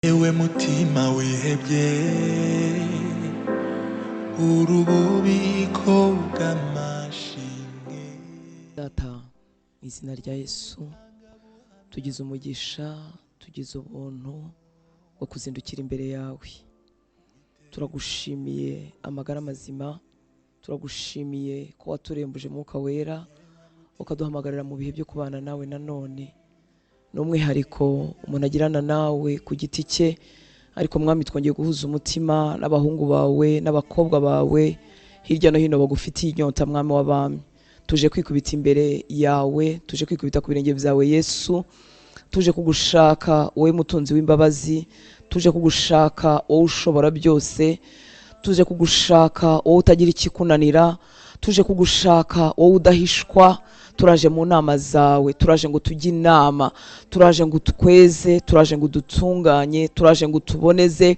Ewe mutima wihebye urububiko bw'amashimwe. Data mu izina rya Yesu tugize umugisha, tugize ubuntu bwo kuzindukira imbere yawe. Turagushimiye amagara mazima, turagushimiye ko waturembuje Mwuka Wera ukaduhamagarira mu bihe byo kubana nawe nanone. N'umwihariko umuntu agirana nawe ku giti cye, ariko Mwami twongeye guhuza umutima n'abahungu bawe n'abakobwa bawe hirya no hino bagufitiye inyota, Mwami w'abami. Tuje kwikubita imbere yawe, tuje kwikubita ku birenge byawe Yesu, tuje kugushaka wowe mutunzi w'imbabazi, tuje kugushaka wowe ushobora byose, tuje kugushaka wowe utagira ikikunanira, tuje kugushaka wowe udahishwa. Turaje mu nama zawe, turaje ngo tujye inama, turaje ngo tweze, turaje ngo dutunganye, turaje ngo tuboneze,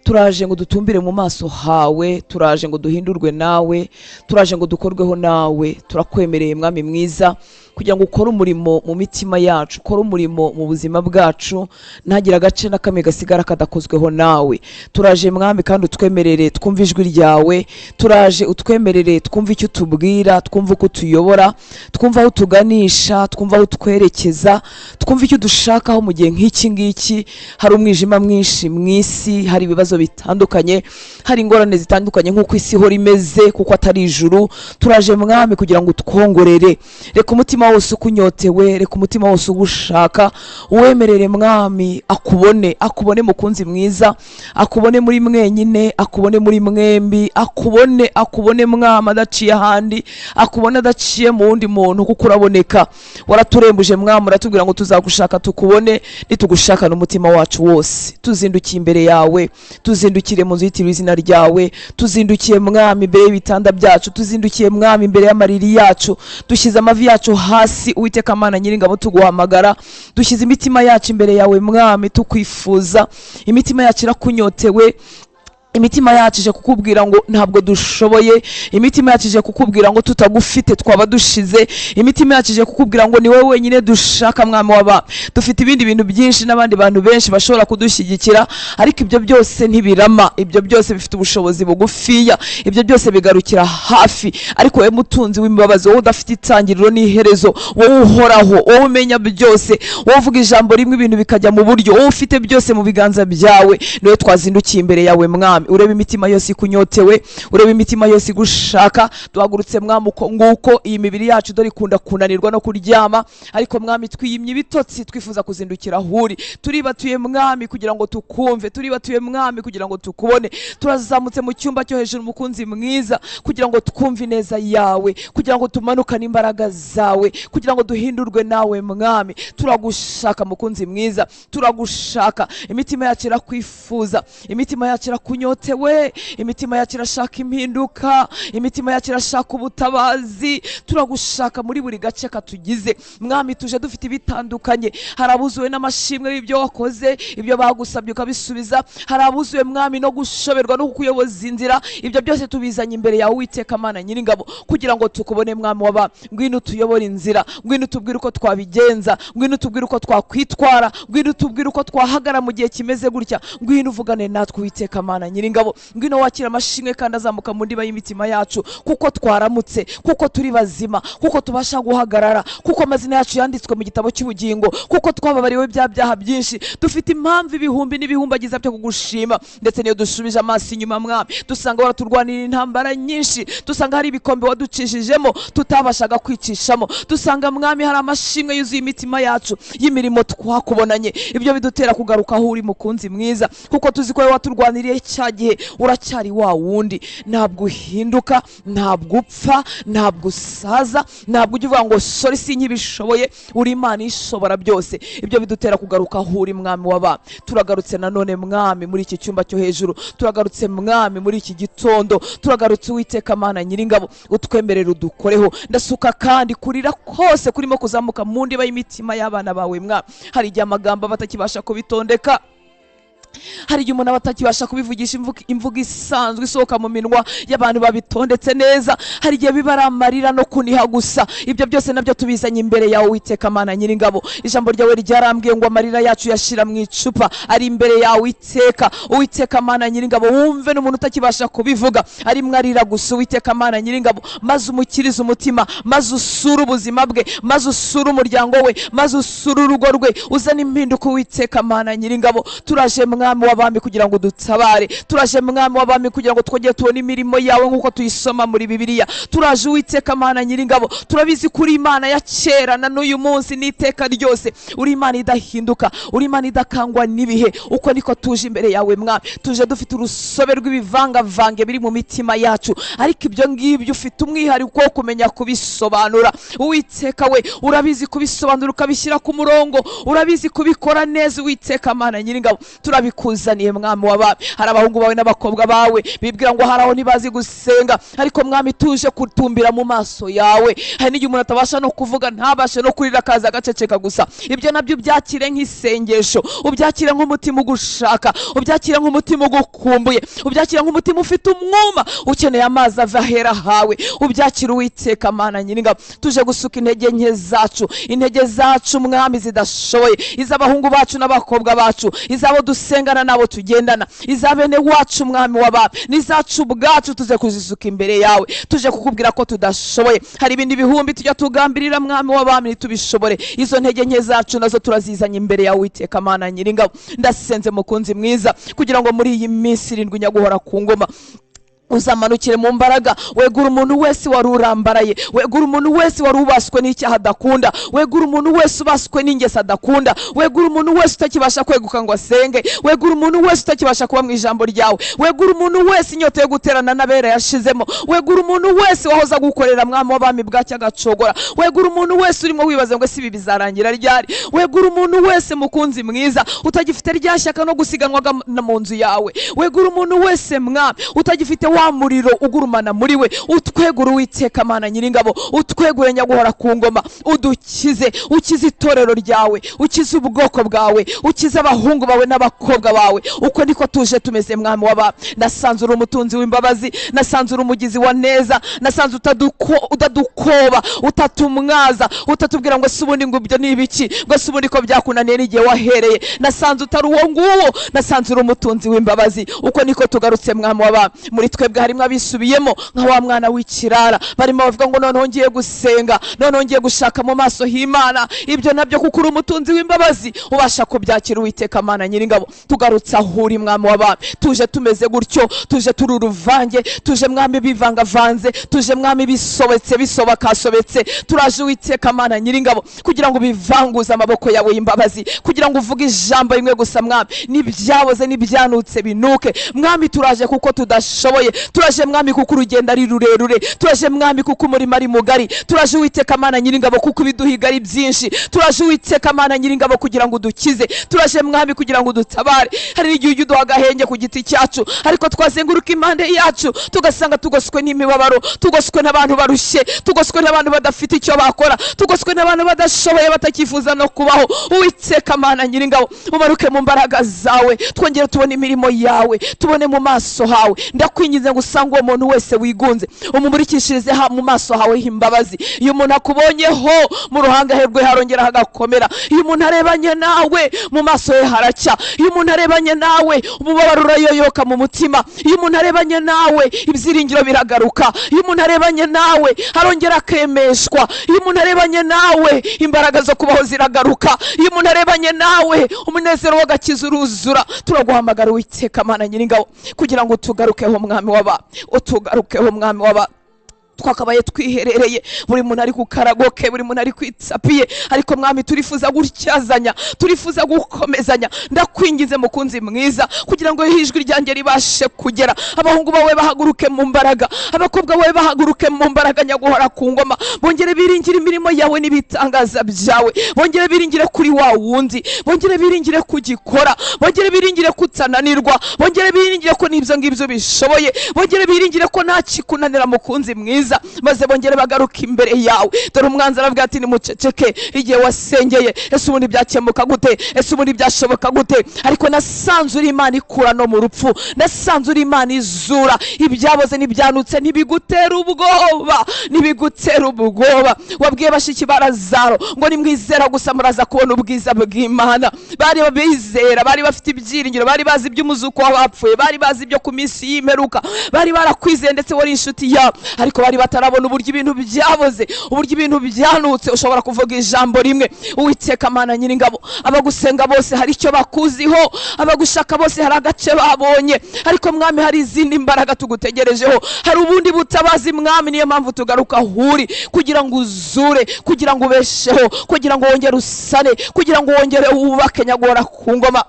turaje ngo dutumbire mu maso hawe, turaje ngo duhindurwe nawe, turaje ngo dukorweho nawe. Turakwemereye Mwami mwiza kugira ngo ukore umurimo mu mitima yacu, ukore umurimo mu buzima bwacu, ntagira agace na kamwe gasigara kadakozweho nawe. Turaje Mwami kandi utwemerere twumve ijwi ryawe, turaje utwemerere twumve icyo utubwira, twumve uko tuyobora, twumve aho tuganisha, twumve aho twerekeza, twumve icyo dushakaho mu gihe nk'iki ngiki. Hari umwijima mwinshi mu isi, hari ibibazo bitandukanye, hari ingorane zitandukanye nk'uko isi ihora imeze, kuko atari ijuru. Turaje Mwami kugira ngo utwongorere. Reka umutima wose ukunyotewe, reka umutima wose ugushaka uwemerere Mwami akubone mukunzi mwiza, akubone muri mwenyine, akubone muri mwembi, akubone Mwami adaciye ahandi, akubone adaciye mu wundi muntu, kuko uraboneka. Waraturembuje Mwami, uratubwira ngo tuzagushaka tukubone nitugushaka n'umutima wacu wose. Tuzindukiye imbere yawe, tuzindukire mu nzu yitiriwe izina ryawe, tuzindukiye Mwami imbere y'ibitanda byacu, tuzindukiye Mwami imbere y'amariri yacu, dushyize amavi yacu hasi Uwiteka Mana Nyiringabo tuguhamagara, dushyize imitima yacu imbere yawe Mwami tukwifuza. Imitima yacu irakunyotewe, imitima yacu ije kukubwira ngo ntabwo dushoboye, imitima yacu ije kukubwira ngo tutagufite twaba dushize, imitima yacu ije kukubwira ngo ni wowe wenyine dushaka Mwami w'abami. Dufite ibindi bintu byinshi n'abandi bantu benshi bashobora kudushyigikira, ariko ibyo byose ntibirama, ibyo byose bifite ubushobozi bugufiya, ibyo byose bigarukira hafi. Ariko wowe mutunzi w'imbabazi, wowe udafite itangiriro n'iherezo, wowe uhoraho, wowe umenya byose, wowe uvuga ijambo rimwe ibintu bikajya mu buryo, wowe ufite byose mu biganza byawe, niwe twazindukiye imbere yawe Mwami. Ureba imitima yose ikunyotewe, ureba imitima yose igushaka. Duhagurutse Mwami uko nguko, iyi mibiri yacu dore ikunda kunanirwa no kuryama, ariko Mwami twiyimye ibitotsi, twifuza kuzindukira ahuri. Turibatuye Mwami kugira ngo tukumve, turibatuye Mwami kugira ngo tukubone. Turazamutse mu cyumba cyo hejuru mukunzi mwiza, kugira ngo twumve neza yawe, kugira ngo tumanukane imbaraga zawe, kugira ngo duhindurwe nawe Mwami. Turagushaka mukunzi mwiza, turagushaka. Imitima yacu irakwifuza, imitima yacu irakunyotewe, imitima yacu irashaka impinduka, imitima yacu irashaka ubutabazi. Turagushaka muri buri gace katugize Mwami. Tuje dufite ibitandukanye, hari abuzuwe n'amashimwe y'ibyo wakoze, ibyo bagusabye ukabisubiza, hari abuzuwe Mwami no gushoberwa no kukuyoboza inzira. Ibyo byose tubizanye imbere yawe Uwiteka Mana Nyiringabo, kugira ngo tukubone Mwami w'abami. Ngwino tuyobore inzira, ngwino tubwire uko twabigenza, ngwino tubwire uko twakwitwara, ngwino tubwire uko twahagara mu gihe kimeze gutya. Ngwino uvugane natwe Uwiteka Mana Nyiringabo, ngwino wakira amashimwe kandi azamuka mu ndiba y'imitima yacu, kuko twaramutse, kuko turi bazima, kuko tubasha guhagarara, kuko amazina yacu yanditswe mu gitabo cy'ubugingo, kuko twababariwe bya byaha byinshi. Dufite impamvu ibihumbi n'ibihumbagiza byo kugushima, ndetse niyo dusubije amaso inyuma Mwami, dusanga waraturwanira intambara nyinshi, dusanga hari ibikombe waducishijemo tutabashaga kwicishamo, dusanga Mwami hari amashimwe yuzuye imitima yacu y'imirimo twakubonanye. Ibyo bidutera kugaruka aho uri mukunzi mwiza, kuko tuzi ko waturwaniriye cya gihe, uracyari wa wundi. Ntabwo uhinduka, ntabwo upfa, ntabwo usaza, ntabwo ujya uvuga ngo sori sinkibishoboye. Uri Imana ishobora byose. Ibyo bidutera kugaruka aho uri Mwami w'abami. Turagarutse nanone Mwami muri iki cyumba cyo hejuru, turagarutse Mwami muri iki gitondo, turagarutse Uwiteka Mana Nyiringabo, utwemerere udukoreho. Ndasuka kandi kurira kose kurimo kuzamuka mu ndiba y'imitima y'abana bawe Mwami. Hari igihe amagambo batakibasha kubitondeka, hari igihe umuntu aba atakibasha kubivugisha imvugo isanzwe isohoka mu minwa y'abantu babitondetse neza, hari igihe biba ari amarira no kuniha gusa. Ibyo byose nabyo tubizanye imbere yawe Uwiteka Mana Nyiringabo. Ijambo ryawe ryarambwiye ngo amarira yacu yashira mu icupa ari imbere yawe Uwiteka. Uwiteka Mana Nyiringabo, wumve n'umuntu utakibasha kubivuga ari mwarira gusa Uwiteka Mana Nyiringabo, maze umukirize umutima, maze usure ubuzima bwe, maze usure umuryango we, maze usure urugo rwe, uzana impinduka Uwiteka Mana Nyiringabo. Turaje Mwami w'abami kugira ngo dutabare, turaje Mwami w'abami kugira ngo twongere tubone imirimo yawe nk'uko tuyisoma muri Bibiliya. Turaje Uwiteka Mana Nyiringabo, turabizi kuri Imana ya kera na n'uyu munsi n'iteka ryose, uri Imana idahinduka, uri Imana idakangwa n'ibihe. Uko niko tuje imbere yawe Mwami, tuje dufite urusobe rw'ibivangavange biri mu mitima yacu, ariko ibyo ngibyo ufite umwihariko wo kumenya kubisobanura. Uwiteka we, urabizi kubisobanura ukabishyira ku murongo, urabizi kubikora neza Uwiteka Mana Nyiringabo. Turabikuzaniye Mwami w'abami. Hari abahungu bawe n'abakobwa bawe bibwira ngo haraho ntibazi gusenga, ariko Mwami tuje kutumbira mu maso yawe. Hari n'igihe umuntu atabasha no kuvuga, ntabashe no kurira, akaza agaceceka gusa. Ibyo nabyo ubyakire nk'isengesho, ubyakire nk'umutima ugushaka, ubyakire nk'umutima ugukumbuye, ubyakire nk'umutima ufite umwuma ukeneye amazi ava ahera hawe. Ubyakire Uwiteka Mana Nyiringabo. Tuje gusuka intege nke zacu, intege zacu Mwami zidashoboye, iz'abahungu bacu n'abakobwa bacu, izabo dusengana nabo tugendana, izabene wacu Mwami w'abami, n'izacu ubwacu tuze kuzisuka imbere yawe. Tuje kukubwira ko tudashoboye. Hari ibindi bihumbi tujya tugambirira Mwami w'abami ntitubishobore. Izo ntege nke zacu nazo turazizanye imbere yawe Uwiteka Mana Nyiringabo. Ndasenze mukunzi mwiza kugira ngo muri iyi minsi 7 nyaguhora ku ngoma uzamanukire mu mbaraga. Wegura umuntu wese wari urambaraye, wegura umuntu wese wari ubaswe n'icyaha adakunda, wegura umuntu wese ubaswe n'ingeso adakunda, wegura umuntu wese utakibasha kweguka ngo asenge, wegura umuntu wese utakibasha kuba mu ijambo ryawe, wegura umuntu wese inyota yo guterana n'abera yashizemo, wegura umuntu wese wahoza gukorera Mwami w'abami bwacya gacogora, wegura umuntu wese urimo wibaza ngo sibi bizarangira ryari, wegura umuntu wese mukunzi mwiza utagifite ryashyaka no gusiganwaga mu nzu yawe, wegura umuntu wese Mwami utagifite wa muriro ugurumana muri we. Utwegura Uwiteka Mana Nyiringabo, utwegure nyaguhora ku ngoma, udukize, ukize itorero ryawe, ukize ubwoko bwawe, ukize abahungu bawe n'abakobwa bawe. Uko niko tuje tumeze Mwami w'abami. Nasanzura umutunzi w'imbabazi, nasanzura umugizi wa neza, nasanze utadukoba, utatumwaza, utatubwira ngo subundi ngo ibyo nibiki, ngo subundi ko byakunaniye n'igihe wahereye. Nasanze utari uwo nguwo, nasanzura umutunzi w'imbabazi. Uko niko tugarutse Mwami w'abami. Muri twebwe harimo abisubiyemo nka wa mwana w'ikirara, barimo bavuga ngo noneho ngiye gusenga, noneho ngiye gushaka mu maso h'Imana. Ibyo nabyo kuko uri umutunzi w'imbabazi ubasha kubyakira Uwiteka Mana Nyiringabo. Tugarutse aho uri Mwami w'abami, tuje tumeze gutyo, tuje turi uruvange, tuje Mwami bivangavanze, tuje Mwami bisobetse bisobakasobetse. Turaje Uwiteka Mana Nyiringabo kugira ngo bivanguze amaboko yawe y'imbabazi, kugira ngo uvuge ijambo rimwe gusa Mwami, n'ibyaboze n'ibyanutse binuke. Mwami turaje kuko tudashoboye, turaje Mwami kuko urugendo ari rurerure, turaje Mwami kuko umurimo ari mugari, turaje Uwiteka Mana Nyiringabo kuko ibiduhiga ari byinshi, turaje Uwiteka Mana Nyiringabo kugira ngo dukize, turaje Mwami kugira ngo dutabare. Hari igihe uduha agahenge ku giti cyacu, ariko twazenguruka impande yacu tugasanga tugoswe n'imibabaro, tugoswe n'abantu barushye, tugoswe n'abantu badafite icyo bakora, tugoswe n'abantu badashoboye batakifuza no kubaho. Uwiteka Mana Nyiringabo, umaruke mu mbaraga zawe, twongere tubone imirimo yawe, tubone mu maso hawe. Ndakwinginze ngo usanga uwo muntu wese wigunze umumurikishirize mu maso hawe h'imbabazi. Iyo umuntu akubonyeho mu ruhanga herwe harongera hagakomera, iyo umuntu arebanye nawe mu maso ye haracya, iyo umuntu arebanye nawe umubabaro urayoyoka mu mutima, iyo umuntu arebanye nawe ibyiringiro biragaruka, iyo umuntu arebanye nawe harongera akemeshwa, iyo umuntu arebanye nawe imbaraga zo kubaho ziragaruka, iyo umuntu arebanye nawe umunezero w'agakiza uruzura. Turaguhamagara Uwiteka Mana Nyiringabo kugira ngo tugarukeho Mwami w'abami, utugarukeho Mwami w'abami. Twakabaye twiherereye, buri muntu ari kukaragoke, buri muntu ari kwitsapiye, ariko Mwami turifuza gutyazanya, turifuza gukomezanya. Ndakwinginze mukunzi mwiza kugira ngo ijwi ryanjye ribashe kugera, abahungu bawe bahaguruke mu mbaraga, abakobwa bawe bahaguruke mu mbaraga nyaguhora ku ngoma. Bongere biringire imirimo yawe n'ibitangaza byawe, bongere biringire kuri wa wundi, bongere biringire kugikora, bongere biringire kutananirwa, bongere biringire ko n'ibyo ngibyo bishoboye, bongere biringire ko nta kikunanira mukunzi mwiza. mwiza maze bongere bagaruka imbere yawe. Dore umwanzi aravuga ati nimuceceke, igihe wasengeye ese ubundi byakemuka gute, ese ubundi byashoboka gute? Ariko nasanze uri Imana ikura no mu rupfu, nasanze uri Imana izura ibyaboze n'ibyanutse. Ntibigutera ubwoba, ntibigutera ubwoba. Wabwiye bashiki ba Lazaro ngo nimwizera gusa muraza kubona ubwiza bw'Imana. Bari bizera, bari bafite ibyiringiro, bari bazi iby'umuzuko w'abapfuye, bari bazi ibyo ku minsi y'imperuka, bari barakwizeye ndetse wari inshuti yabo, ariko bari batarabona uburyo ibintu byaboze, uburyo ibintu byanutse. Ushobora kuvuga ijambo rimwe, Uwiteka Mana Nyiringabo, abagusenga bose hari icyo bakuziho, abagushaka bose hari agace babonye, ariko Mwami hari izindi mbaraga tugutegerejeho, hari ubundi butabazi Mwami. Niyo mpamvu tugaruka huri kugira ngo uzure, kugira ngo ubesheho, kugira ngo wongere usane, kugira ngo wongere wubake nyagora ku ngoma.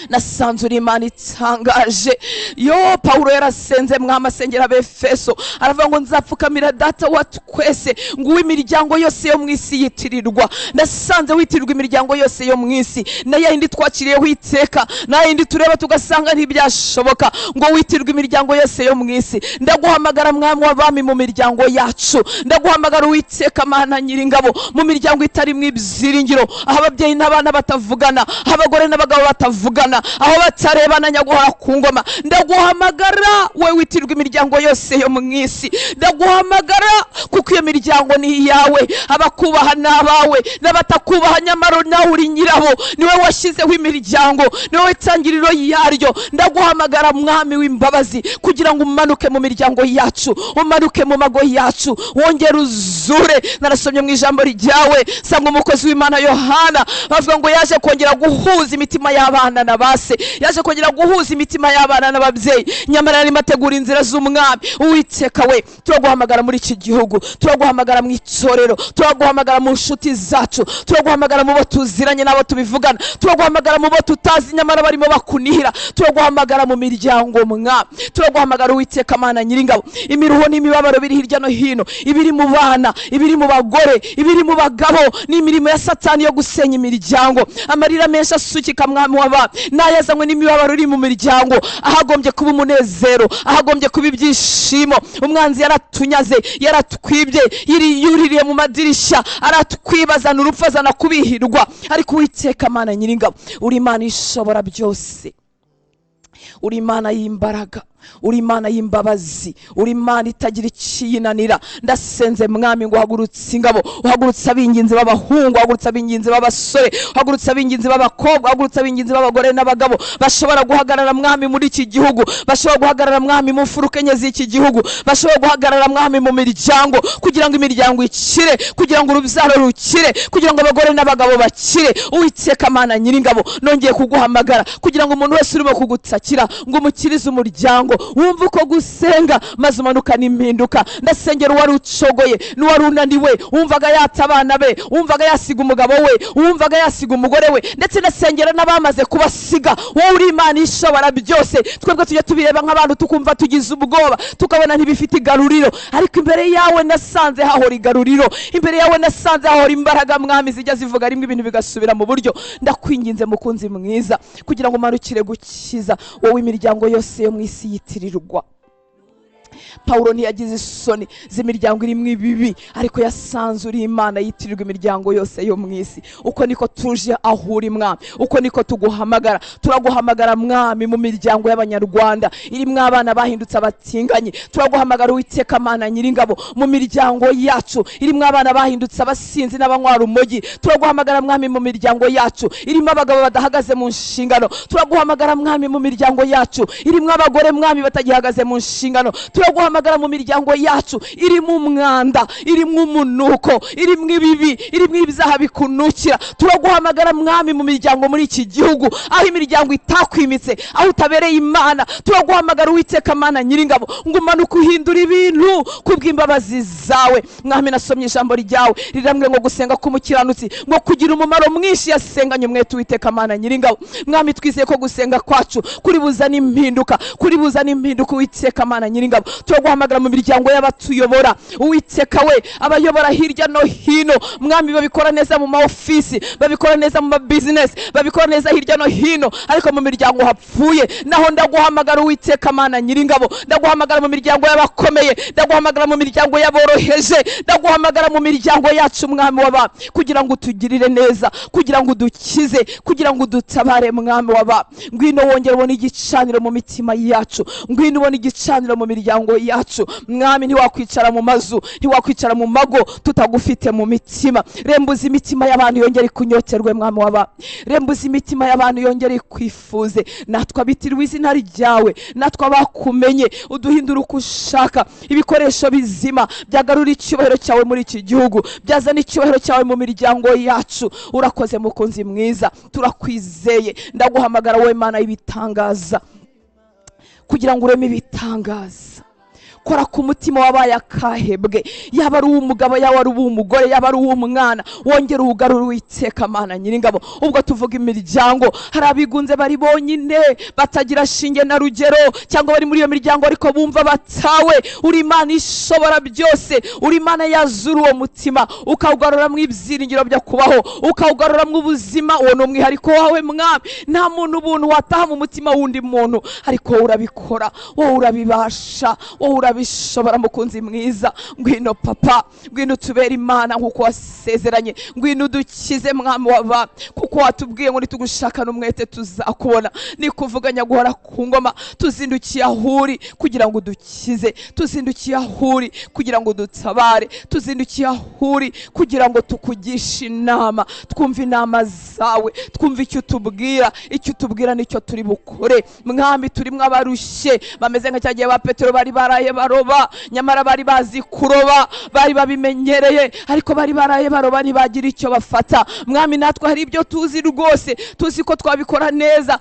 Nasanze uri Imana itangaje. Yo Paulo yarasenze Mwami asengera Abefeso, aravuga ngo nzapfukamira Data wa twese ngo uw'imiryango yose yo mu isi yitirirwa. Nasanze witirirwa imiryango yose yo mu isi, na yindi twakiriyeho iteka, na yindi tureba tugasanga ntibyashoboka, ngo witirirwa imiryango yose yo mu isi. Ndaguhamagara Mwami w'abami mu miryango yacu, ndaguhamagara Uwiteka Mana Nyiringabo mu miryango itari mu ibyiringiro, aho ababyeyi n'abana batavugana, aho abagore n'abagabo batavugana, aho batarebana nyaguhora ku ngoma. Ndaguhamagara we witirirwa imiryango yose yo mu isi, ndaguhamagara kuko iyo miryango ni iyawe, abakubaha n'abawe, n'abatakubaha nyamara nawe uri nyirabo. Niwe washyizeho imiryango, niwe itangiriro yaryo. Ndaguhamagara Mwami w'imbabazi kugira ngo umanuke mu miryango yacu, umanuke mu mago yacu, wongere uzure. Narasomye mu ijambo ryawe sanga umukozi w'Imana Yohana bavuga ngo yaje kongera guhuza imitima y'abana na base, yaje kongera guhuza imitima y'abana n'ababyeyi, nyamara ari mategura inzira z'Umwami. Uwiteka we, turaguhamagara muri iki gihugu, turaguhamagara mu itorero, turaguhamagara mu nshuti zacu, turaguhamagara mu bo tuziranye n'abo tubivugana, turaguhamagara mu bo tutazi nyamara barimo bakunihira, turaguhamagara mu miryango Mwami, turaguhamagara Uwiteka Mana Nyiringabo. Imiruho n'imibabaro biri hirya no hino, ibiri mu bana, ibiri mu bagore, ibiri mu bagabo, n'imirimo ya Satani yo gusenya imiryango. Amarira menshi asukika Mwami w'abami, nayazanywe n'imibabaro iri mu miryango, ahagombye kuba umunezero, ahagombye kuba ibyishimo. Umwanzi yaratunyaze, yaratwibye, yuririye mu madirishya, aratwibazana urupfu azana kubihirwa. Ariko Uwiteka Mana Nyiringabo, uri Imana ishobora byose, uri Imana y'imbaraga, uri Imana y'imbabazi, uri Imana itagira ikiyinanira. Ndasenze Mwami ngo uhagurutse ingabo, uhagurutse ab'inginzi b'abahungu, uhagurutse ab'inginzi b'abasore, uhagurutse ab'inginzi b'abakobwa, uhagurutse ab'inginzi b'abagore n'abagabo bashobora guhagarara Mwami muri iki gihugu, bashobora guhagarara Mwami mu mfuruka enye z'iki gihugu, bashobora guhagarara Mwami mu miryango, kugira ngo imiryango ikire, kugira ngo urubyaro rukire, kugira ngo abagore n'abagabo bakire. Uwiteka Mana Nyiringabo, nongeye kuguhamagara kugira ngo umuntu wese urimo kugutakira ngo umukirize umuryango, wumva uko gusenga maze umanukana impinduka. Ndasengera uwari ucogoye, n'uwari unaniwe, wumvaga yata abana be, wumvaga yasiga umugabo we, wumvaga yasiga umugore we, ndetse ndasengera n'abamaze kubasiga. Wowe uri Imana ishobora byose. Twebwe tujya tubireba nk'abantu tukumva tugize ubwoba, tukabona ntibifite igaruriro, ariko imbere yawe nasanze hahora igaruriro, imbere yawe nasanze hahora imbaraga Mwami zijya zivuga rimwe ibintu bigasubira mu buryo. Ndakwinginze mukunzi mwiza kugira ngo umanukire gukiza wowe imiryango yose yo mu isi yitirirwa. Paulo ntiyagize isoni z'imiryango irimo ibibi, ariko yasanze uri Imana yitirirwa imiryango yose yo mu isi. Uko niko tuje aho uri Mwami, uko niko tuguhamagara. Turaguhamagara Mwami mu miryango y'Abanyarwanda irimo abana bahindutse abatinganyi, turaguhamagara Uwiteka Mana Nyiringabo mu miryango yacu irimo abana bahindutse abasinzi n'abanywa urumogi. Turaguhamagara Mwami mu miryango yacu irimo abagabo badahagaze mu nshingano, turaguhamagara Mwami mu miryango yacu irimo abagore Mwami batagihagaze mu nshingano, turaguhamagara mu miryango yacu irimo umwanda, irimo umunuko, irimo ibibi, irimo ibyaha bikunukira. Turaguhamagara Mwami mu miryango muri iki gihugu aho imiryango itakwimitse, aho utabereye Imana. Turaguhamagara Uwiteka Mana Nyiringabo ngo umanuke uhindura ibintu kubw'imbabazi zawe. Mwami nasomye ijambo ryawe riramwe ngo gusenga k'umukiranutsi ngo kugira umumaro mwinshi yasenganye umwete. Uwiteka Mana Nyiringabo, Mwami twizeye ko gusenga kwacu kuri buzana impinduka, kuri buzana impinduka. Uwiteka Mana Nyiringabo, turaguhamagara mu miryango y'abatuyobora Uwiteka we abayobora hirya no hino mwami babikora neza mu maofisi babikora neza mu business babikora neza hirya no hino ariko mu miryango hapfuye naho ndaguhamagara Uwiteka Mana Nyiringabo ndaguhamagara mu miryango y'abakomeye ndaguhamagara mu miryango y'aboroheje ndaguhamagara mu miryango yacu mwami waba kugira ngo utugirire neza kugira ngo udukize kugira ngo udutabare mwami waba ngwino wongere ubone igicaniro mu mitima yacu ngwino ubone igicaniro mu miryango yacu mwami ntiwakwicara mu mazu ntiwakwicara mu mago tutagufite mu mitima rembuza imitima y'abantu yongere kunyoterwe mwami waba rembuza imitima y'abantu yongere kwifuze natwe abitirwa izina ryawe natwe abakumenye uduhindura uko ushaka ibikoresho bizima byagarura icyubahiro cyawe muri iki gihugu byazana icyubahiro cyawe mu miryango yacu urakoze mukunzi mwiza turakwizeye ndaguhamagara wowe Mana y'ibitangaza kugira ngo ureme ibitangaza kora ku mutima wabaye akahebwe yaba ari uw'umugabo yaba ari uw'umugore yaba ari uw'umwana wongera ugarura Uwiteka Mana Nyiringabo ubwo tuvuga imiryango hari abigunze bari bonyine batagira shinge na rugero cyangwa bari muri iyo miryango ariko bumva batawe uri Imana ishobora byose uri Imana yazura uwo mutima ukawugarura mu ibyiringiro byo kubaho ukawugarura mu buzima uwo n'umwihariko wawe mwami nta muntu ubuntu wataha mu mutima wundi muntu ariko urabikora wowe urabibasha wowe bishobora mukunzi mwiza ngwino papa ngwino tubera Imana nkuko wasezeranye ngwino dukize mwami waba kuko watubwiye ngo nitugushaka n'umwete tuzakubona nikuvuganya guhora ku ngoma tuzindukiye ahuri kugira ngo dukize tuzindukiye ahuri kugira ngo dutabare tuzindukiye ahuri kugira ngo tukugishe inama twumve inama zawe twumve icyo tubwira nicyo turi bukore mwami turimo abarushye bameze nka cyagiye ba Petero bari baraye baroba nyamara bari bazi kuroba bari babimenyereye ariko bari baraye baroba ntibagira icyo bafata mwami natwe hari ibyo tuzi rwose tuzi ko twabikora neza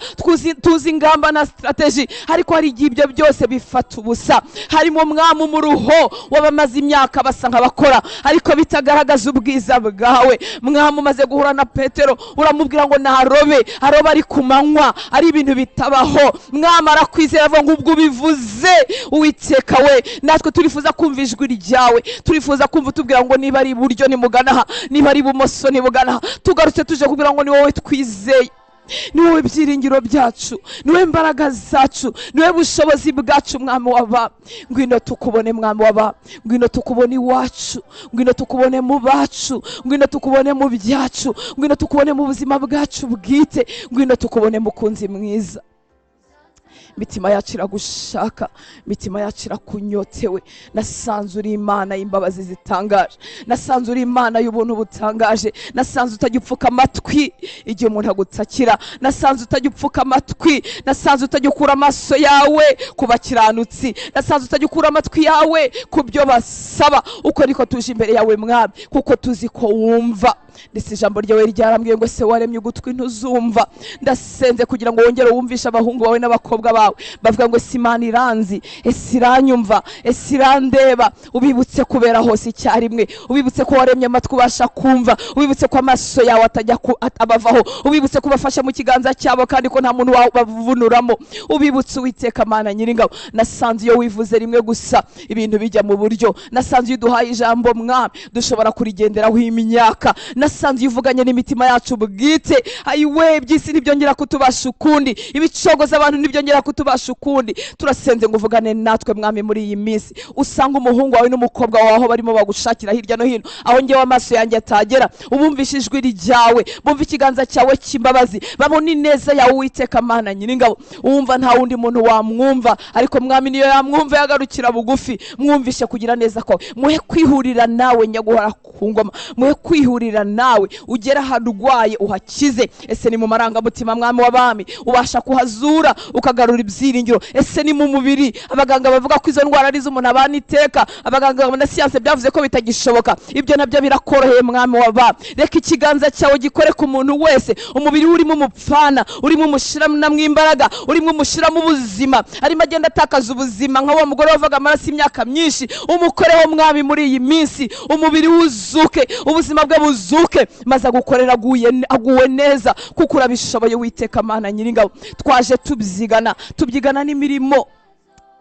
tuzi ingamba na strategy ariko hari ibyo byose bifata ubusa harimo mwami mu ruho wabamaze imyaka basa nk'abakora ariko bitagaragaza ubwiza bwawe mwami umaze guhura na Petero uramubwira ngo narobe aroba ari kumanywa ari ibintu bitabaho mwami arakwizera avuga ngo ubwo ubivuze Uwiteka we natwe turifuza kumva ijwi ryawe turifuza kumva tubwira ngo niba ari iburyo nimugana niba ari ibumoso nimugana tugarutse tuje kubwira ngo ni wowe twizeye ni wowe byiringiro byacu ni wowe imbaraga zacu ni wowe bushobozi bwacu mwami waba ngwino tukubone mwami waba ngwino tukubone iwacu ngwino tukubone mu bacu ngwino tukubone mu byacu ngwino tukubone mu buzima bwacu bwite ngwino tukubone mukunzi mwiza mitima yacu iragushaka mitima yacu irakunyotewe nasanze uri Imana y'imbabazi zitangaje nasanze uri Imana y'ubuntu butangaje nasanze utajya amatwi igihe umuntu agutakira nasanze utajya amatwi nasanze utajya ukura amaso yawe ku bakiranutsi nasanze utajya ukura amatwi yawe ku byo basaba uko niko tuje imbere yawe mwami kuko tuzi ko wumva ndetse ijambo ryawe ryarambwiye ngo se waremye ugutwi ntuzumva ndasenze kugira ngo wongere wumvishe abahungu bawe n'abakobwa bawe bavuga ngo Imana iranzi ese iranyumva ese irandeba ubibutse kubera hose icyarimwe ubibutse ko waremye amatwi ubasha kumva ubibutse ko amaso yawe atajya abavaho ubibutse kubafasha mu kiganza cyabo kandi ko nta muntu wabavunuramo ubibutse Uwiteka Mana Nyiringabo nasanze iyo wivuze rimwe gusa ibintu bijya mu buryo nasanze iyo duhaye ijambo mwami dushobora kurigenderaho imyaka nasanze uvuganye n'imitima yacu bwite ayiwe byisi nibyongera kutubasha ukundi ibicogoza abantu nibyongera kutubasha ukundi turasenze ngo uvugane natwe mwami muri iyi minsi usanga umuhungu wawe n'umukobwa wawe aho barimo bagushakira hirya no hino aho ngewe amaso yanjye atagera ubumvishe ijwi ryawe bumva ikiganza cyawe cy'imbabazi babona ineza yawe Uwiteka Mana Nyiringabo wumva nta wundi muntu wamwumva ariko mwami niyo yamwumva yagarukira bugufi mwumvishe kugira neza ko muhe kwihurira nawe nyaguhora ku ngoma muhe kwihurira nawe ugera hadugwaye uhakize ese ni mu marangamutima mwami w'abami ubasha kuhazura ukagarura ibyiringiro ese ni mu mubiri abaganga bavuga ko izo ndwara ari z'umuntu abana iteka abaganga na siyanse byavuze ko bitagishoboka ibyo nabyo birakoroheye mwami w'abami reka ikiganza cyawe gikore ku muntu wese umubiri urimo umupfana urimo umushiramo imbaraga urimo umushiramo ubuzima arimo agenda atakaza ubuzima nka wa mugore wavaga amaraso imyaka myinshi umukoreho mwami muri iyi minsi umubiri wuzuke ubuzima bwe buzuke maze agukorera aguwe neza kuko urabishoboye Uwiteka Mana Nyiringabo twaje tubyigana n'imirimo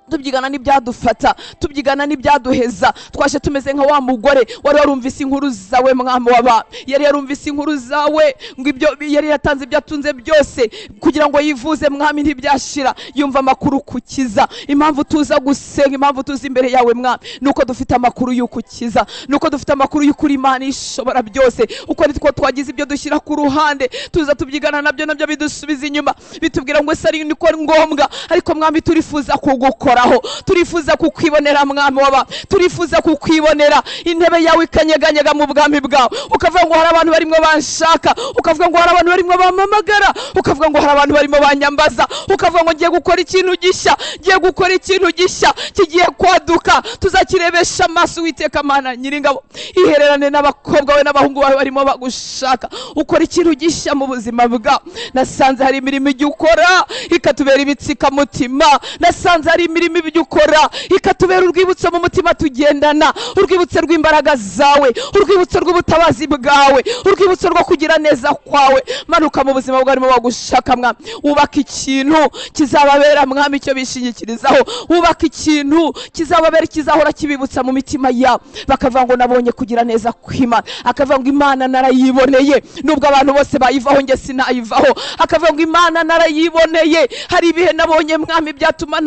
tubyigana n'ibyadufata, tubyigana n'ibyaduheza. Twaje tumeze nka wa mugore wari warumvise inkuru zawe mwami w'abami, yari yarumvise inkuru zawe ngo ibyo yari yatanze ibyatunze byose kugira ngo yivuze mwami ntibyashira. Yumva amakuru kukiza. Impamvu tuza gusenga, impamvu tuza imbere yawe mwami, nuko dufite amakuru y'ukukiza, nuko dufite amakuru y'ukuri Imana ishobora byose. Uko nitwo twagize ibyo dushyira ku ruhande, tuza tubyigana nabyo bidusubiza inyuma, bitubwira ngo ese ari niko ngombwa. Ariko mwami turifuza kugukora, turifuza kukwibonera mwami w'abami, turifuza kukwibonera intebe yawe ikanyeganyega mu bwami bwawe. Ukavuga ngo hari abantu barimo banshaka, ukavuga ngo hari abantu barimo bampamagara, ukavuga ngo hari abantu barimo banyambaza, ukavuga ngo ngiye gukora ikintu gishya, ngiye gukora ikintu gishya kigiye kwaduka. Tuzakirebesha amaso Uwiteka Mana Nyiringabo, ihererane n'abakobwa bawe n'abahungu bawe barimo bagushaka. Ukora ikintu gishya mu buzima bwawe. Nasanze hari imirimo igiye ukora ikatubera ibitsika mutima, nasanze hari imirimo ibyo ukora ikatubera urwibutso mu mutima tugendana, urwibutso rw'imbaraga zawe, urwibutso rw'ubutabazi bwawe, urwibutso rwo kugira neza kwawe. Manuka mu buzima bwarimo bagushaka mwami, wubaka ikintu kizababera mwami icyo bishingikirizaho, wubaka ikintu kizababera kizahora kibibutsa mu mitima yabo, bakavuga ngo nabonye kugira neza kw'Imana. Akavuga ngo Imana narayiboneye nubwo abantu bose bayivaho nge sinayivaho. Akavuga ngo Imana narayiboneye, hari ibihe nabonye mwami byatuma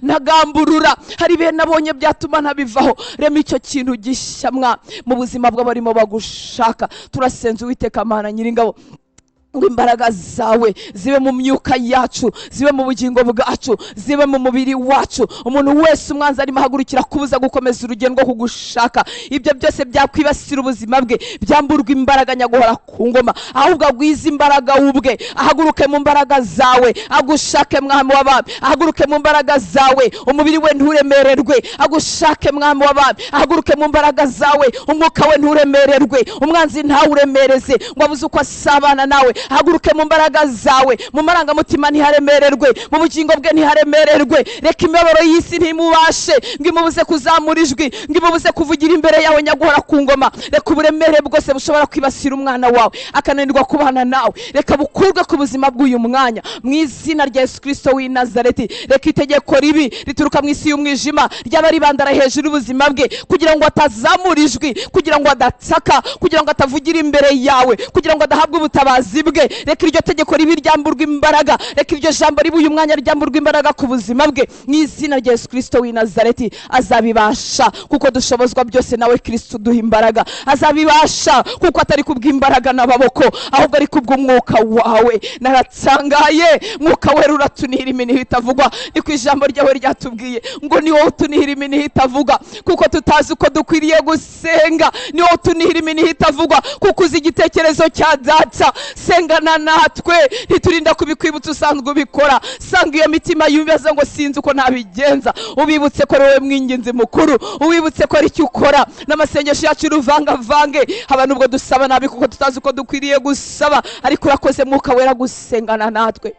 ntagamburura, hari ibihe nabonye byatuma ntabivaho. Rema icyo kintu gishya mwami mu buzima bw'abarimo bagushaka. Turasenze Uwiteka Mana Nyiringabo ngo imbaraga zawe zibe mu myuka yacu, zibe mu bugingo bwacu, zibe mu mubiri wacu. Umuntu wese umwanzi arimo ahagurukira kubuza gukomeza urugendo rwo kugushaka, ibyo byose byakwibasira ubuzima bwe, byamburwa imbaraga nyaguhora ku ngoma. Ahubwo agwize imbaraga ubwe, ahaguruke mu mbaraga zawe, agushake mwami w'abami, ahaguruke mu mbaraga zawe, umubiri we nturemererwe, agushake mwami w'abami, ahaguruke mu mbaraga zawe, umwuka we nturemererwe, umwanzi ntawuremereze ngo abuze uko asabana nawe. Haguruke mu mbaraga zawe, mu marangamutima ntiharemererwe, mu bugingo bwe ntiharemererwe. Reka imibabaro y'isi ntimubashe ngo imubuze kuzamura ijwi, ngo imubuze kuvugira imbere yawe nyaguhora ku ngoma. Reka uburemere bwose bushobora kwibasira umwana wawe akananirwa kubana nawe, reka bukurwe ku buzima bw'uyu mwanya mu izina rya Yesu Kristo w'i Nazareti. Reka itegeko ribi rituruka mu isi y'umwijima ryaba ribandara hejuru y'ubuzima bwe, kugira ngo atazamura ijwi, kugira ngo adataka, kugira ngo atavugira imbere yawe, kugira ngo adahabwa ubutabazi bwe. Reka iryo tegeko ribi ryamburwa imbaraga, reka iryo jambo ribi uyu mwanya ryamburwa imbaraga ku buzima bwe mu izina rya Yesu Kristo w'i Nazareti. Azabibasha kuko dushobozwa byose nawe Kristo duha imbaraga. Azabibasha kuko atari kubw'imbaraga n'ababoko, ahubwo ari kubw'umwuka wawe. Naratsangaye, mwuka wera uratunihira iminiho itavugwa. Ni ku ijambo ryawe ryatubwiye ngo ni wowe utunihira iminiho itavugwa, kuko tutazi uko dukwiriye gusenga. Ni wowe utunihira iminiho itavugwa kuko uzi igitekerezo cya data. Sengana natwe, ntiturinda kubikwibutsa usanzwe ubikora. Sanga iyo mitima yubaza ngo sinzi uko nabigenza, ubibutse ko wowe mwinginzi mukuru, ubibutse ko ari cyo ukora. N'amasengesho yacu ruvangavange, abantu ubwo dusaba nabi kuko tutazi uko dukwiriye gusaba. Ariko urakoze mwuka wera gusengana natwe,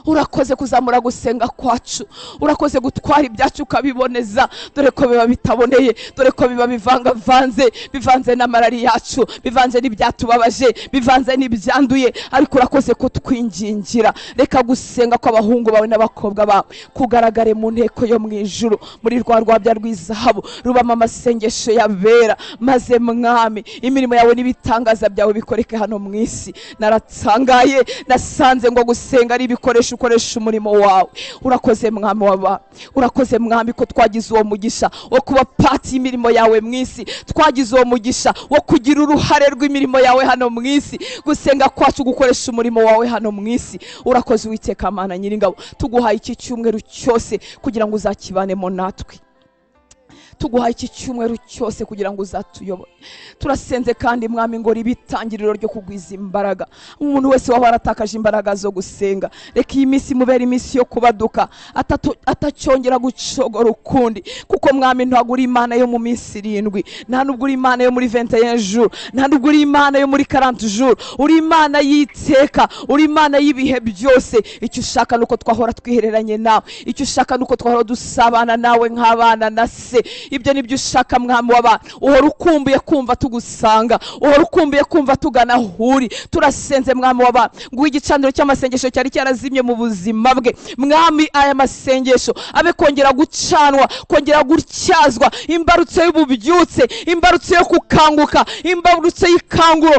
urakoze kuzamura gusenga kwacu, urakoze gutwara ibyacu ukabiboneza. Dore ko biba bitaboneye, dore ko biba bivangavanze, bivanze n'amarari yacu, bivanze n'ibyatubabaje, bivanze n'ibyanduye. Ariko urakoze ko twingingira. Reka gusenga kw'abahungu bawe n'abakobwa bawe kugaragare mu nteko yo mu ijuru, muri rwa rwabya rw'izahabu rubamo amasengesho yabera. Maze mwami imirimo yawe n'ibitangaza byawe bikoreke hano mu isi. Naratsangaye, nasanze ngo gusenga ari ibikoresho ukoresha umurimo wawe. Urakoze mwami w'abami, urakoze mwami ko twagize uwo mugisha wo kuba pati y'imirimo yawe mu isi, twagize uwo mugisha wo kugira uruhare rw'imirimo yawe hano mu isi, gusenga kwacu gukoresha umurimo wawe hano mu isi. Urakoze Uwiteka Mana Nyiringabo, tuguhaye iki cyumweru cyose kugira ngo uzakibanemo natwe. Tuguhaye iki cyumweru cyose kugira ngo uzatuyobore. Turasenze kandi mwami ngo ribitangiriro ryo kugwiza imbaraga. Umuntu wese waba waratakaje imbaraga zo gusenga, reka iyi minsi mubera iminsi yo kubaduka, atacyongera gucogora ukundi. Kuko mwami ntabwo uri Imana yo mu minsi 7, nta nubwo uri Imana yo muri 21 jours, nta nubwo uri Imana yo muri 40 jours. Uri Imana y'iteka, uri Imana y'ibihe byose. Icyo ushaka nuko twahora twihereranye nawe, icyo ushaka nuko twahora dusabana nawe nk'abana na se. ibyo nibyo ushaka mwami w'abantu. Uhora ukumbuye kumva tugusanga, uhora ukumbuye kumva tugana ahuri. Turasenze mwami w'abantu ngo igicaniro cy'amasengesho cyari cyarazimye mu buzima bwe mwami, aya masengesho abe kongera gucanwa, kongera gutyazwa, imbarutso y'ububyutse, imbarutso yo kukanguka, imbarutso y'ikanguro,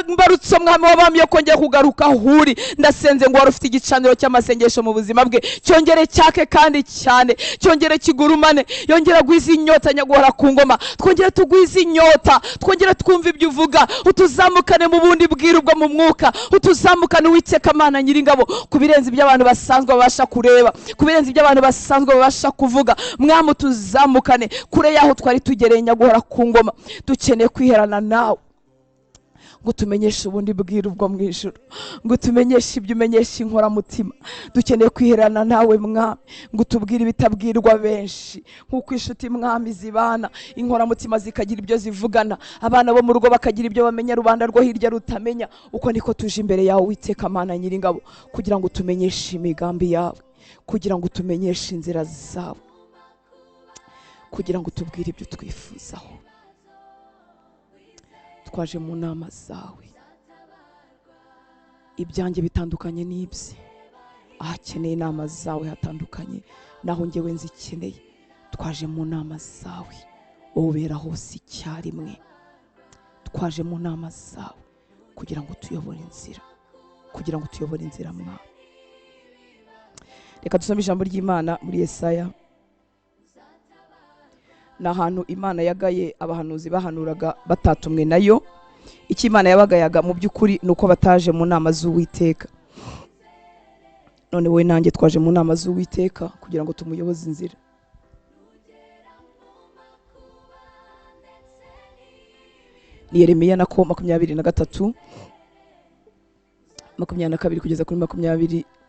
imbarutso mwami w'abami yo kongera kugaruka ahuri. Ndasenze ngo wari ufite igicaniro cy'amasengesho mu buzima bwe cyongere cyake kandi cyane, cyongere kigurumane, yongera gwiza inyota nyaguhora ku ngoma. Twongere tugwiza inyota, twongere twumva ibyo uvuga, utuzamukane mu bundi bwiru bwo mu mwuka, utuzamukane Uwiteka Mana Nyiringabo ku birenze by'abantu basanzwe babasha kureba, ku birenze by'abantu basanzwe babasha kuvuga. Mwami utuzamukane kure yaho twari tugereye nyaguhora ku ngoma. Dukeneye kwiherana nawe ngo tumenyeshe ubundi bwiru bwo mu ijuru, ngo tumenyeshe ibyo umenyesha inkoramutima. Dukeneye kwiherana nawe mwami ngo tubwire ibitabwirwa benshi, nk'uko inshuti mwami zibana, inkoramutima zikagira ibyo zivugana, abana bo mu rugo bakagira ibyo bamenya, rubanda rwo hirya rutamenya. Uko niko tuje imbere yawe Uwiteka Mana Nyiringabo, kugira ngo tumenyeshe imigambi yawe, kugira ngo tumenyeshe inzira zawe, kugira ngo tubwire ibyo twifuzaho. Twaje mu nama zawe, ibyanjye bitandukanye n'ibye, ahakeneye inama zawe hatandukanye naho njyewe nzikeneye. Twaje mu nama zawe, wowe ubera hose icyarimwe. Twaje mu nama zawe kugira ngo tuyobore inzira, kugira ngo tuyobore inzira mwami. Reka dusome ijambo ry'Imana muri Yesaya. Ni ahantu Imana yagaye abahanuzi bahanuraga batatumwe nayo. Icyo Imana yabagayaga mu by'ukuri nuko bataje mu nama z'Uwiteka. None wowe nanjye twaje mu nama z'Uwiteka kugira ngo tumuyoboze inzira. Ni Yeremiya nako 23 22 kugeza kuri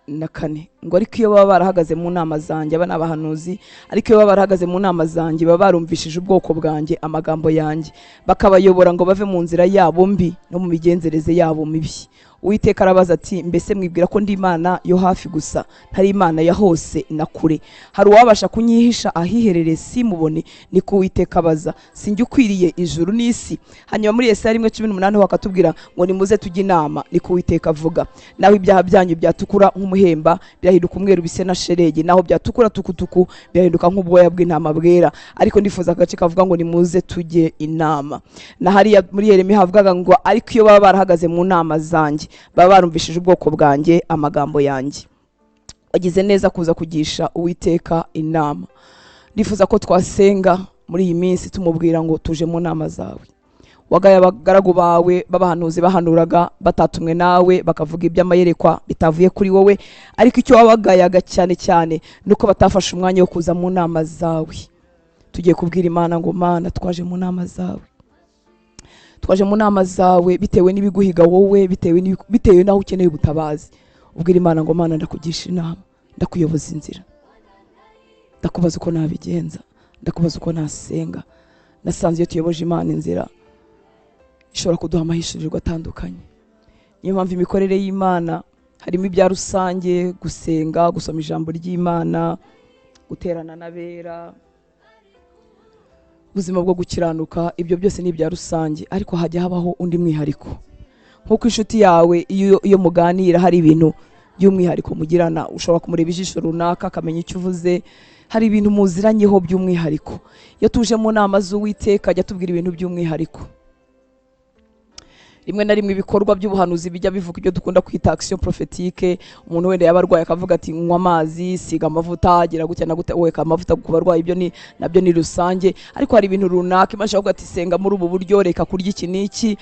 24. Ngo ariko iyo baba barahagaze mu nama zanjye, aba n'abahanuzi, ariko iyo baba barahagaze mu nama zanjye baba barumvishije ubwoko bwanjye amagambo yanjye, bakabayobora ngo bave mu nzira yabo mbi no mu migenzereze yabo mibi. Uwiteka arabaza ati, mbese mwibwira ko ndi Imana yo hafi gusa, ntari Imana ya hose na kure? Hari uwabasha kunyihisha ahiherere simubone? Niko Uwiteka abaza. Sinjye ukwiriye ijuru n'isi? Hanyuma muri Yesaya 1:18 wakatubwira ngo nimuze tujye inama, niko Uwiteka avuga. Naho ibyaha byanyu byatukura nk'umuhemba birahinduka umweru bise na sheregi, naho byatukura tukutuku birahinduka nk'ubwoya bw'intama bwera. Ariko ndifuza agace kavuga ngo nimuze tujye inama. Na hariya muri Yeremiya havugaga ngo ariko iyo baba barahagaze mu nama zanjye, baba barumvishije ubwoko bwanjye amagambo yanjye. Wagize neza kuza kugisha Uwiteka inama. Ndifuza ko twasenga muri iyi minsi tumubwira ngo tuje mu nama zawe. Wagaye abagaragu bawe b'abahanuzi bahanuraga batatumwe nawe, bakavuga iby'amayerekwa bitavuye kuri wowe, ariko icyo wabagayaga cyane cyane nuko batafashe umwanya wo kuza mu nama zawe. Tugiye kubwira Imana ngo Mana twaje mu nama zawe. Twaje mu nama zawe bitewe n'ibiguhiga wowe, bitewe naho ukeneye ubutabazi. Ubwira Imana ngo Mana ndakugisha inama, ndakuyoboza inzira, ndakubaza uko nabigenza, ndakubaza uko nasenga. Nasanze iyo tuyoboje Imana inzira ishobora kuduha amahishurirwa atandukanye. Niyo mpamvu imikorere y'Imana harimo ibya rusange, gusenga, gusoma ijambo ry'Imana, guterana n'abera, ubuzima bwo gukiranuka. Ibyo byose ni ibya rusange, ariko hajya habaho undi mwihariko. Nkuko inshuti yawe iyo muganira hari ibintu by'umwihariko mugirana, ushobora kumureba ijisho runaka akamenya icyo uvuze, hari ibintu muziranyeho by'umwihariko. Iyo tuje mu nama z'Uwiteka ajya tubwira ibintu by'umwihariko. Rimwe na rimwe ibikorwa by'ubuhanuzi bijya bivuga ibyo dukunda kwita action prophétique. Umuntu wenda yabarwaye akavuga ati nywa amazi, siga amavuta, agira gutya na gutya, wowe amavuta ku barwayi, ibyo ni nabyo ni rusange. Ariko hari ibintu runaka Imana ishaka ati senga muri ubu buryo, reka kurya iki n'iki,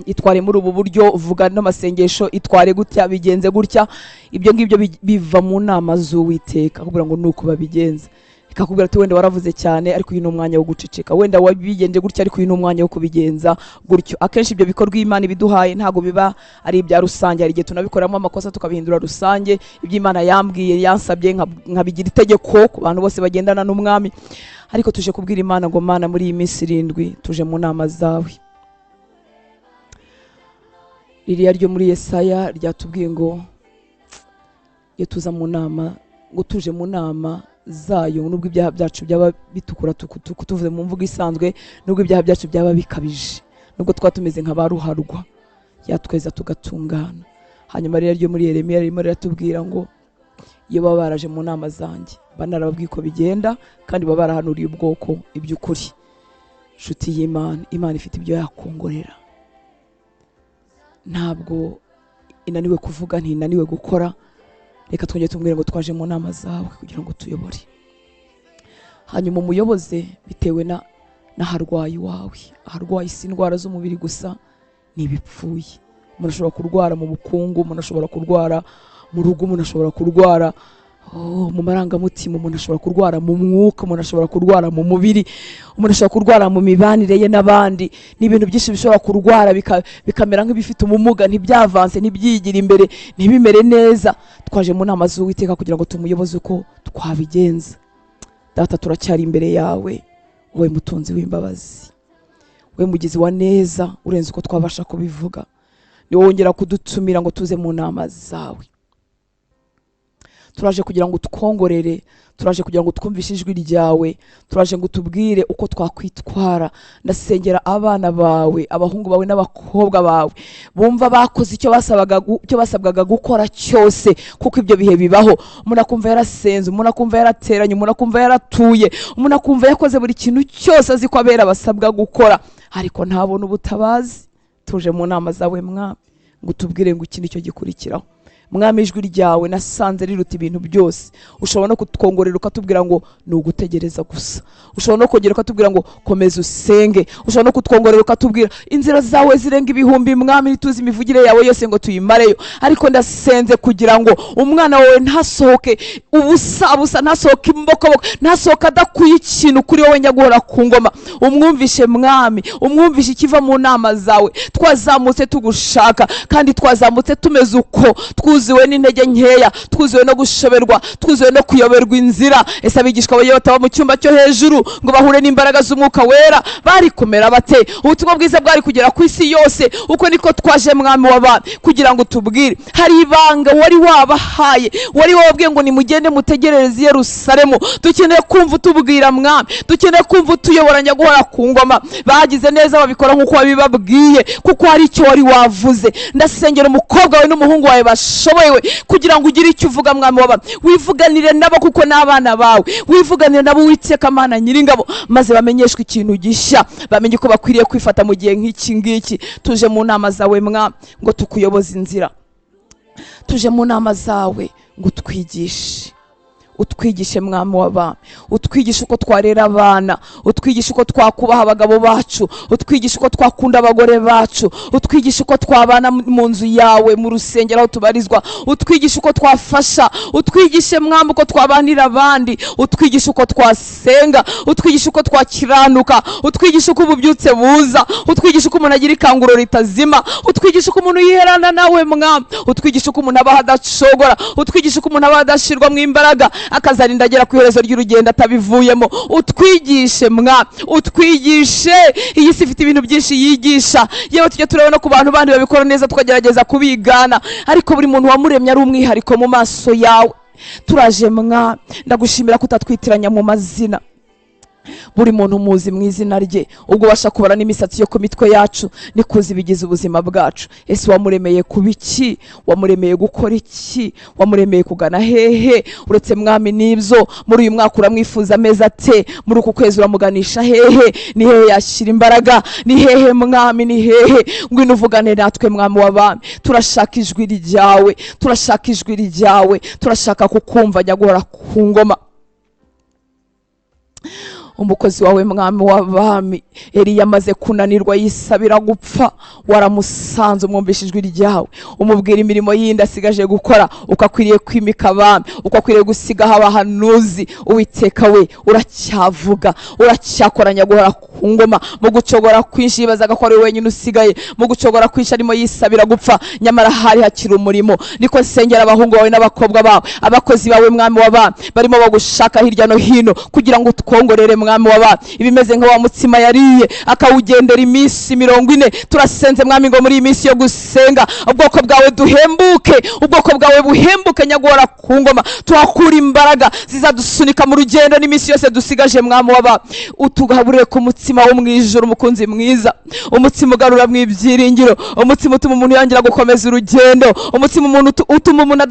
itware muri ubu buryo, uvuga n'amasengesho itware gutya, bigenze gutya. Ibyo ngibyo biva mu nama z'Uwiteka kugira ngo nuko babigenza. Ikakubwira ati wenda waravuze cyane ariko uyu ni umwanya wo guceceka, wenda wabigenje gutya ariko uyu ni umwanya wo kubigenza gutyo. Akenshi ibyo bikorwa Imana ibiduhaye ntago biba ari ibya rusange. Hari igihe tunabikoramo amakosa tukabihindura rusange. Ibyo Imana yambwiye yansabye nkabigira itegeko ku bantu bose bagendana n'umwami. Ariko tuje kubwira Imana ngo Mana muri iyi minsi 7 tuje mu nama zawe. Ririya ryo muri Yesaya ryatubwiye ngo iyo tuza mu nama, ngo tuje mu nama zayo, nubwo ibyaha byacu byaba bitukura tuvuze mu mvugo isanzwe, nubwo ibyaha byacu byaba bikabije, nubwo twaba tumeze nk'abaruharwa, yatweza tugatungana. Hanyuma rero ryo muri Yeremiya ririmo riratubwira ngo iyo baba baraje mu nama zanjye banarababwiye ko bigenda kandi baba barahanuriye ubwoko iby'ukuri. Nshuti y'Imana, Imana ifite ibyo yakongorera, ntabwo inaniwe kuvuga, ntinaniwe gukora. Reka twongere tumubwire ngo twaje mu nama zawe kugira ngo tuyobore. Hanyuma umuyoboze bitewe n'aharwayi wawe. Aharwayi si indwara z'umubiri gusa, ni ibipfuye. Umuntu ashobora kurwara mu bukungu, umuntu ashobora kurwara mu rugo, umuntu ashobora kurwara mu marangamutima, umuntu ashobora kurwara mu mwuka, umuntu ashobora kurwara mu mubiri, umuntu ashobora kurwara mu mibanire ye n'abandi. Ni ibintu byinshi bishobora kurwara bikamera nk'ibifite umumuga, ntibyavanse, ntibyigira imbere, ntibimere neza. Twaje mu nama z'Uwiteka kugira ngo tumuyoboze uko twabigenza. Data, turacyari imbere yawe, wowe mutunzi w'imbabazi, wowe mugizi wa neza urenze uko twabasha kubivuga. Ni wowe wongera kudutumira ngo tuze mu nama zawe. Turaje kugira ngo tukongorere, turaje kugira ngo twumvishe ijwi ryawe, turaje ngo tubwire uko twakwitwara. Ndasengera abana bawe, abahungu bawe n'abakobwa bawe, bumva bakoze icyo basabwaga gukora cyose, kuko ibyo bihe bibaho. Umuntu akumva yarasenze, umuntu akumva yarateranye, umuntu akumva yaratuye, umuntu akumva yakoze buri kintu cyose azi ko abera basabwa gukora, ariko ntabona ubutabazi. Tuje mu nama zawe Mwami ngo tubwire ngo iki nicyo gikurikiraho. Mwami, ijwi ryawe nasanze riruta ibintu byose. Ushobora no kutwongorera ukatubwira ngo ni ugutegereza gusa. Ushobora no kongera ukatubwira ngo komeza usenge. Ushobora no kutwongorera ukatubwira inzira zawe zirenga ibihumbi. Mwami, nituzi imivugire yawe yose ngo tuyimareyo, ariko ndasenze kugira ngo umwana wawe ntasohoke ubusa, ntasohoke imbokoboko, ntasohoke adakuye ikintu kuri wowe nyaguhora ku ngoma. Umwumvishe Mwami, umwumvishe ikiva mu nama zawe. Twazamutse tugushaka kandi twazamutse tumeze uko, twuzuwe n'intege nkeya, twuzuwe no gushoberwa, twuzuwe no kuyoberwa inzira. Ese abigishwa bagiye bataba mu cyumba cyo hejuru ngo bahure n'imbaraga z'Umwuka Wera, bari kumera bate? Ubutumwa bwiza bwari kugera ku isi yose. Uko niko twaje Mwami w'abantu kugira ngo tubwire, hari ibanga wari wabahaye, wari wababwiye ngo nimugende mutegerereze Yerusalemu. Dukeneye kumva utubwira Mwami, dukeneye kumva utuyobora nyaguhora ku ngoma. Bagize neza babikora nk'uko wabibabwiye, kuko hari icyo wari wavuze. Ndasengera umukobwa we n'umuhungu wawe bashoboye kugira ngo ugire icyo uvuga Mwami w'abantu. Wivuganire nabo kuko n'abana bawe, wivuganire nabo Uwiteka Mana Nyiringabo, maze bamenyeshwe ikintu gishya, bamenye ko bakwiriye kwifata mu gihe nk'iki ngiki. Tuje mu nama zawe Mwami ngo tukuyoboze inzira. Tuje mu nama zawe ngo twigishe, utwigishe Mwami w'abami, utwigishe uko twarera abana, utwigishe uko twakubaha abagabo bacu, utwigishe uko twakunda abagore bacu, utwigishe uko twabana mu nzu yawe, mu rusengero aho tubarizwa, utwigishe uko twafasha, utwigishe Mwami uko twabanira abandi, utwigishe uko twasenga, utwigishe uko twakiranuka, utwigishe uko ububyutse buza, utwigishe uko umuntu agira ikanguro ritazima, utwigishe uko umuntu yiherana nawe Mwami, utwigishe uko umuntu abaho adacogora, utwigishe uko umuntu abaho adashirwa mu imbaraga, akazarinda agera ku iherezo ry'urugendo atabivuyemo. Utwigishe Mwami, utwigishe. Iyi si ifite ibintu byinshi yigisha, yewe tujye tureba no ku bantu bandi babikora neza tukagerageza kubigana, ariko buri muntu wamuremye ari umwihariko mu maso yawe. Turaje Mwami, ndagushimira kutatwitiranya mu mazina. Buri muntu muzi mu izina rye, ubwo basha kubara n'imisatsi yo ku mitwe yacu nikuzi bigize ubuzima bwacu. Ese wamuremeye kuba iki? Wamuremeye gukora iki? Wamuremeye kugana hehe? Uretse Mwami n'ibyo, muri uyu mwaka uramwifuza ameza ate? Muri uku kwezi uramuganisha hehe? Ni hehe yashyira imbaraga? Ni hehe Mwami? Ni hehe? Ngwino uvugane natwe Mwami w'abami. Turashaka ijwi ryawe, turashaka ijwi ryawe, turashaka kukumva nyaguhora ku ngoma. Umukozi wawe Mwami w'abami Eliya amaze kunanirwa yisabira gupfa, waramusanze umwumvisha ijwi ryawe, umubwira imirimo yindi asigaje gukora, ukakwiriye kwimika abami, ukakwiriye gusigaho abahanuzi. Uwiteka we, uracyavuga, uracyakora nyaguhora ku ngoma. Mu gucogora kwinshi yibazaga ko ari wenyine usigaye, mu gucogora kwinshi arimo yisabira gupfa, nyamara hari hakiri umurimo. Niko nsengera abahungu bawe n'abakobwa bawe, abakozi bawe Mwami w'abami, barimo bagushaka hirya no hino kugira ngo utwongorere mwami w'abami ibimeze nka wa mutsima yariye akawugendera iminsi 40. Turasenze mwami ngo muri iyi minsi yo gusenga ubwoko bwawe duhembuke, ubwoko bwawe buhembuke nyagora ku ngoma, tuhakura imbaraga zizadusunika mu rugendo n'iminsi yose dusigaje mwami w'abami. Utugaburire ku mutsima wo mwijuru umukunzi mwiza, umutsima ugarura mu ibyiringiro, umutsima utuma umuntu yongera gukomeza urugendo, umutsima umuntu utuma umuntu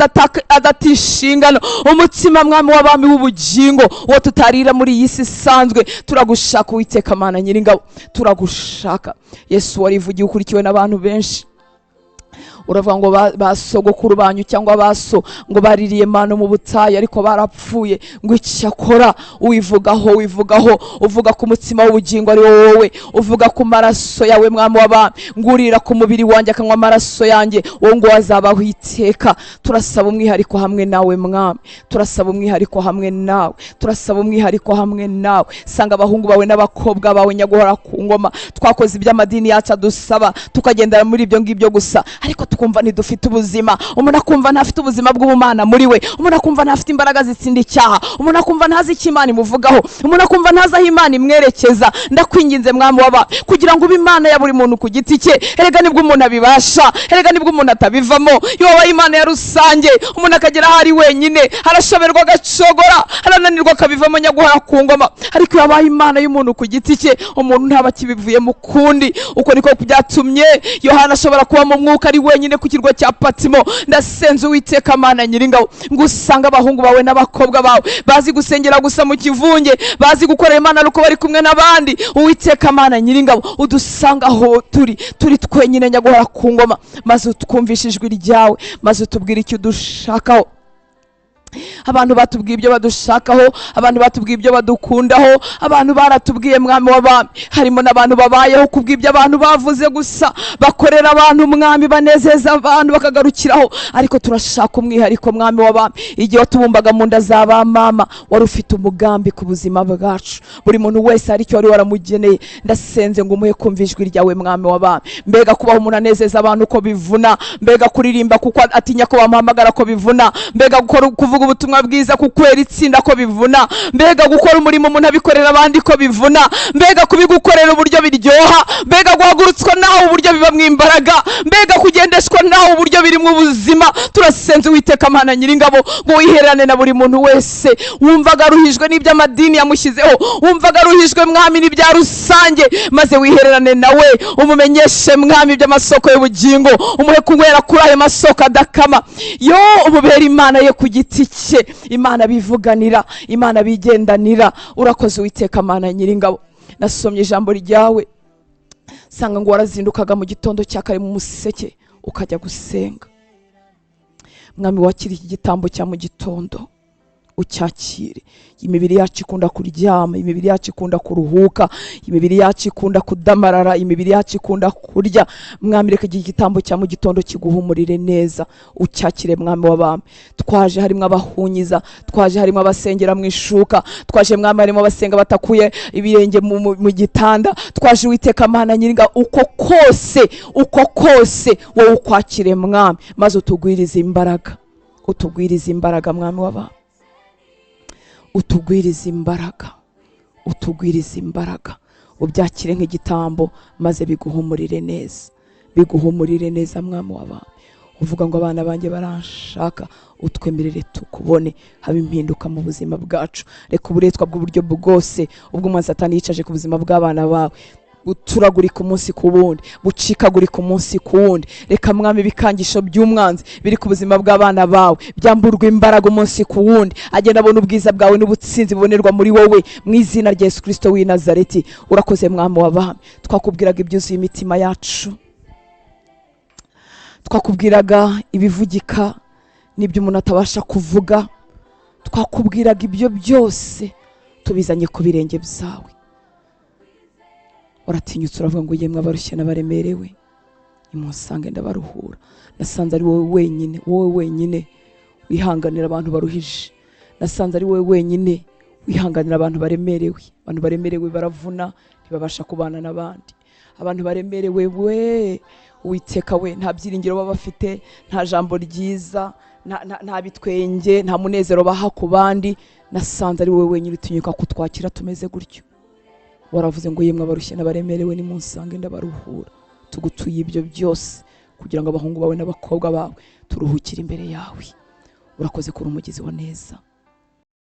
adatishingano, umutsima mwami w'abami w'ubugingo uwo tutarira muri iyi si isanzwe. Turagushaka Uwiteka Mana Nyiringabo, turagushaka Yesu. Warivugiye ukurikiwe n'abantu benshi, uravuga ngo basogokuru banyu cyangwa baso ngo baririye mano mu butayu ariko barapfuye, ngo icyakora wivugaho uvuga ku mutsima w'ubugingo ari wowe, uvuga ku maraso yawe mwami w'abami, ngurira ku mubiri wanjye akanywa amaraso yanjye, wowe ngo wazabaho iteka. Turasaba umwihariko hamwe nawe mwami, turasaba umwihariko hamwe nawe, turasaba umwihariko hamwe nawe. Sanga abahungu bawe n'abakobwa bawe nyaguhora ku ngoma, twakoze iby'amadini yacu adusaba tukagendera muri ibyo ngibyo gusa, ariko tukumva ntidufite ubuzima. Umuntu akumva ntafite ubuzima bw'ubumana muri we, umuntu akumva ntafite imbaraga zitsinda icyaha, umuntu akumva ntazi icyo Imana imuvugaho, umuntu akumva ntazi aho Imana imwerekeza. Ndakwinginze mwami w'abami kugira ngo ube Imana ya buri muntu ku giti cye. Erega nibwo umuntu abibasha, erega nibwo umuntu atabivamo. Iyo wabaye Imana ya rusange umuntu akagera aho ari wenyine, arashoberwa agacogora, arananirwa akabivamo nyaguhora ku ngoma. Ariko iyo wabaye Imana y'umuntu ku giti cye, umuntu ntaba kibivuye mu kundi. Uko niko byatumye Yohana ashobora kuba mu mwuka ari wenyine ku kirwa cya Patimo. Ndasenze Uwiteka Mana Nyiringabo ngo usanga abahungu bawe n'abakobwa bawe bazi gusengera gusa mu kivunge, bazi gukorera Imana nuko bari kumwe n'abandi. Uwiteka Mana Nyiringabo udusanga aho turi twenyine nyaguhora ku ngoma, maze utwumvishe ijwi ryawe, maze utubwire icyo dushakaho. Abantu batubwiye ibyo badushakaho, abantu batubwiye ibyo badukundaho, abantu baratubwiye mwami w'abami. Harimo n'abantu babayeho kubw'ibyo abantu bavuze gusa, bakorera abantu mwami, banezeza abantu bakagarukiraho. Ariko turashaka umwihariko mwami w'abami. Igihe watubumbaga mu nda z'aba mama wari ufite umugambi ku buzima bwacu, buri muntu wese hari icyo wari waramugeneye. Ndasenze ngo umuhe kumva ijwi ryawe mwami w'abami. Mbega kubaho umuntu anezeza abantu uko bivuna, mbega kuririmba kuko atinya ko bamuhamagara ko bivuna, mbega kuvuga ubutumwa bwiza kukwera itsinda ko bivuna, mbega gukora umurimo umuntu abikorera abandi ko bivuna, mbega kubigukorera uburyo biryoha, mbega guhagurutswa nawe uburyo bibamwe imbaraga, mbega kugendeshwa nawe uburyo birimo ubuzima. Turasenze Uwiteka Mana Nyiringabo ngo wiherane na buri muntu wese wumvaga aruhijwe n'ibyo amadini yamushyizeho, wumvaga aruhijwe mwami n'ibya rusange, maze wihererane nawe umumenyeshe mwami by'amasoko y'ubugingo, umuhe kunywera kuri ayo masoko adakama. Yo umubera Imana ye ku giti cye, Imana bivuganira, Imana bigendanira. Urakoze Uwiteka Mana Nyiringabo. Nasomye ijambo ryawe sanga ngo warazindukaga mu gitondo cya kare mu museke ukajya gusenga. Mwami wakira iki gitambo cya mu gitondo ucyakire. Imibiri yacu ikunda kuryama, imibiri yacu ikunda kuruhuka, imibiri yacu ikunda kudamarara, imibiri yacu ikunda kurya. Mwami reka iki gitambo cya mu gitondo kiguhumurire neza, ucyakire mwami w'abami. Twaje harimo abahunyiza, twaje harimo abasengera mu ishuka, twaje mwami harimo abasenga batakuye ibirenge mu gitanda, twaje Uwiteka Mana Nyiringabo uko kose wowe ukwakire mwami, maze utugwirize imbaraga, utugwirize imbaraga mwami w'abami, utugwirize imbaraga, utugwirize imbaraga. Ubyakire nk'igitambo maze biguhumurire neza, biguhumurire neza mwami w'abami. Uvuga ngo abana banjye baranshaka, utwemerere tukubone, haba impinduka mu buzima bwacu. Reka uburetwa bw'uburyo bwose ubwo umwanzi Satani yicaje ku buzima bw'abana bawe buturagurika umunsi ku wundi, bucikagurika umunsi ku wundi. Reka mwami bikangisho by'umwanzi biri ku buzima bw'abana bawe byamburwa imbaraga umunsi ku wundi, agenda abona ubwiza bwawe n'ubutsinzi bubonerwa muri wowe, mu izina rya Yesu Kristo w'i Nazareti. Urakoze mwami w'abami. Twakubwiraga ibyuzuye imitima yacu, twakubwiraga ibivugika n'ibyo umuntu atabasha kuvuga, twakubwiraga ibyo byose tubizanye ku birenge byawe. Uratinyutse uravuga ngo yemwe abarushye n'abaremerewe nimusange ndabaruhura. Nasanze ari wowe wenyine, wowe wenyine wihanganira abantu baruhije. Nasanze ari wowe wenyine wihanganira abantu baremerewe. Abantu baremerewe baravuna, ntibabasha kubana n'abandi. Abantu baremerewe we Uwiteka we nta byiringiro baba bafite, nta jambo ryiza, nta bitwenge, nta munezero baha ku bandi. nasanze ari wowe wenyine utinyuka kutwakira tumeze gutyo. Waravuze ngo yemwe abarushye n'abaremerewe nimunsange ndabaruhura. Tugutuye ibyo byose kugira ngo abahungu bawe n'abakobwa bawe turuhukire imbere yawe. Urakoze kuri umugizi wa neza.